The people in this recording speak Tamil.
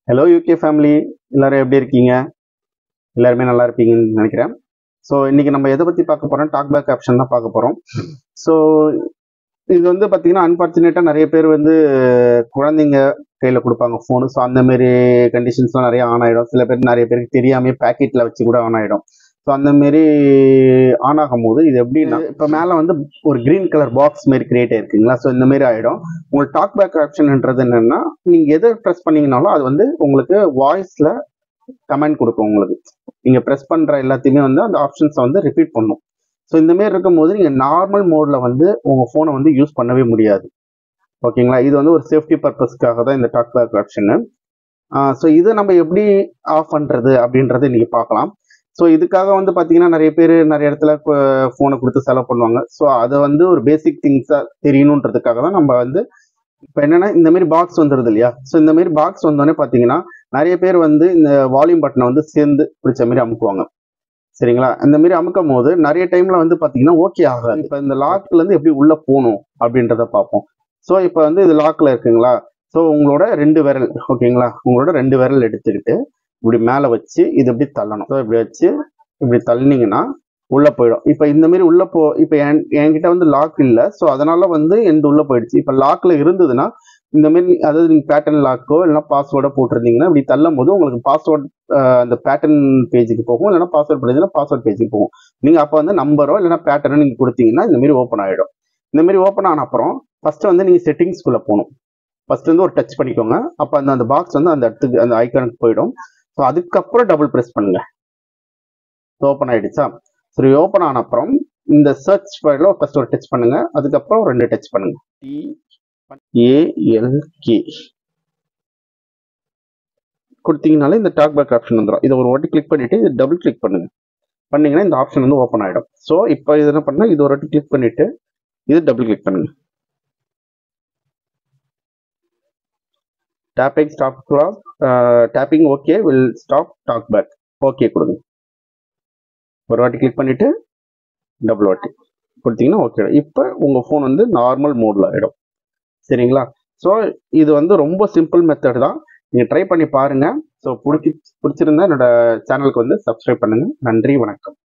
ஹலோ யூகே ஃபேமிலி, எல்லாரும் எப்படி இருக்கீங்க? எல்லாருமே நல்லா இருப்பீங்கன்னு நினைக்கிறேன். ஸோ இன்னைக்கு நம்ம எதை பற்றி பார்க்க போகிறோம்? டாக் பேக் ஆப்ஷன் தான் பார்க்க போகிறோம். ஸோ இது வந்து பார்த்தீங்கன்னா அன்ஃபார்ச்சுனேட்டாக நிறைய பேர் வந்து குழந்தைங்க கையில் கொடுப்பாங்க ஃபோனு. ஸோ அந்த மாதிரி கண்டிஷன்ஸ்லாம் நிறைய ஆன் ஆகிடும். சில பேர் நிறைய பேருக்கு தெரியாமே பேக்கெட்டில் வச்சு கூட ஆன் ஆகிடும். ஸோ அந்த மாரி ஆன் ஆகும் போது இது எப்படின்னா, இப்போ மேலே வந்து ஒரு கிரீன் கலர் பாக்ஸ் மாரி கிரியேட் ஆயிருக்குங்களா. ஸோ இந்த மாரி ஆகிடும். உங்களுக்கு டாக் பேக் ஆப்ஷன்ன்றது என்னன்னா, நீங்கள் எதை ப்ரெஸ் பண்ணீங்கனாலும் அது வந்து உங்களுக்கு வாய்ஸில் கமெண்ட் கொடுக்கும். உங்களுக்கு நீங்கள் ப்ரெஸ் பண்ணுற எல்லாத்தையுமே வந்து அந்த ஆப்ஷன்ஸை வந்து ரிப்பீட் பண்ணும். ஸோ இந்த மாரி இருக்கும்போது நீங்கள் நார்மல் மோடில் வந்து உங்கள் ஃபோனை வந்து யூஸ் பண்ணவே முடியாது. ஓகேங்களா. இது வந்து ஒரு சேஃப்டி பர்பஸ்க்காக தான் இந்த டாக் பேக் ஆப்ஷனு. ஸோ இதை நம்ம எப்படி ஆஃப் பண்ணுறது அப்படின்றத இன்னைக்கு பார்க்கலாம். ஸோ இதுக்காக வந்து பார்த்தீங்கன்னா நிறைய பேர் நிறைய இடத்துல ஃபோனை கொடுத்து செலவு பண்ணுவாங்க. ஸோ அதை வந்து ஒரு பேசிக் திங்ஸாக தெரியணுன்றதுக்காக தான் நம்ம வந்து இப்போ என்னன்னா இந்த மாதிரி பாக்ஸ் வந்துடுது இல்லையா. ஸோ இந்த மாதிரி பாக்ஸ் வந்தோடனே பார்த்தீங்கன்னா நிறைய பேர் வந்து இந்த வால்யூம் பட்டனை வந்து சேர்ந்து பிடிச்ச மாதிரி அமுக்குவாங்க. சரிங்களா. இந்த மாதிரி அமுக்கும் போது நிறைய டைம்ல வந்து பார்த்தீங்கன்னா ஓகே ஆகாது. இப்போ இந்த லாக்ல இருந்து எப்படி உள்ள போகணும் அப்படின்றத பார்ப்போம். ஸோ இப்போ வந்து இது லாக்ல இருக்குங்களா. ஸோ உங்களோட 2 விரல், ஓகேங்களா, உங்களோட 2 விரல் எடுத்துக்கிட்டு இப்படி மேலே வச்சு இது இப்படி தள்ளணும். ஸோ இப்படி வச்சு இப்படி தள்ளினீங்கன்னா உள்ளே போயிடும். இப்போ இந்த மாதிரி உள்ளே இப்போ என்கிட்ட வந்து லாக் இல்லை. ஸோ அதனால வந்து எந்த உள்ளே போயிடுச்சு. இப்போ லாக்ல இருந்ததுன்னா இந்த மாதிரி, அதாவது நீங்கள் பேட்டர்ன் லாக்கோ இல்லைனா பாஸ்வேர்டோ போட்டிருந்தீங்கன்னா இப்படி தள்ளும் போது உங்களுக்கு பாஸ்வேர்ட் அந்த பேட்டர்ன் பேஜுக்கு போகும், இல்லைனா பாஸ்வேர்ட் பண்ணிங்கன்னா பாஸ்வேர்ட் பேஜுக்கு போகும். நீங்கள் அப்போ வந்து நம்பரோ இல்லைனா பேட்டர்னோ நீங்கள் கொடுத்தீங்கன்னா இந்த மாதிரி ஓப்பன் ஆகிடும். இந்த மாதிரி ஓப்பன் ஆன அப்புறம் ஃபர்ஸ்ட் வந்து நீங்கள் செட்டிங்ஸ்குள்ளே போகணும். ஃபர்ஸ்ட் வந்து ஒரு டச் பண்ணிக்கோங்க. அப்போ அந்த பாக்ஸ் வந்து அந்த இடத்துக்கு அந்த ஐக்கானுக்கு போயிடும். ஸோ அதுக்கப்புறம் டபுள் ப்ரெஸ் பண்ணுங்க. ஓப்பன் ஆயிடுச்சா. சரி, ஓப்பன் ஆன அப்புறம் இந்த சர்ச் ஃபைலில் ஃபர்ஸ்ட் ஒரு டச் பண்ணுங்க. அதுக்கப்புறம் 2 டச் பண்ணுங்க. TALK கொடுத்தீங்கனாலே இந்த டாக் பேக் ஆப்ஷன் வந்துடும். இதை ஒரு வாட்டி கிளிக் பண்ணிட்டு இது டபுள் கிளிக் பண்ணுங்க. பண்ணீங்கன்னா இந்த ஆப்ஷன் வந்து ஓப்பன் ஆகிடும். ஸோ இப்போ இது என்ன பண்ணா, இது ஒரு வாட்டி கிளிக் பண்ணிட்டு இது டபுள் கிளிக் பண்ணுங்க. Tapping stop clock, tapping okay will stop talk back, okay கொடுங்க. ஒரு வாட்டி கிளிக் பண்ணிட்டு டபுள் வாட்டி கொடுத்தீங்கன்னா ஓகே. இப்போ உங்கள் ஃபோன் வந்து நார்மல் மோடில் ஆகிடும். சரிங்களா. ஸோ இது வந்து ரொம்ப சிம்பிள் மெத்தட் தான். நீங்கள் ட்ரை பண்ணி பாருங்கள். ஸோ பிடிச்சிருந்தா என்னோட சேனலுக்கு வந்து சப்ஸ்கிரைப் பண்ணுங்கள். நன்றி, வணக்கம்.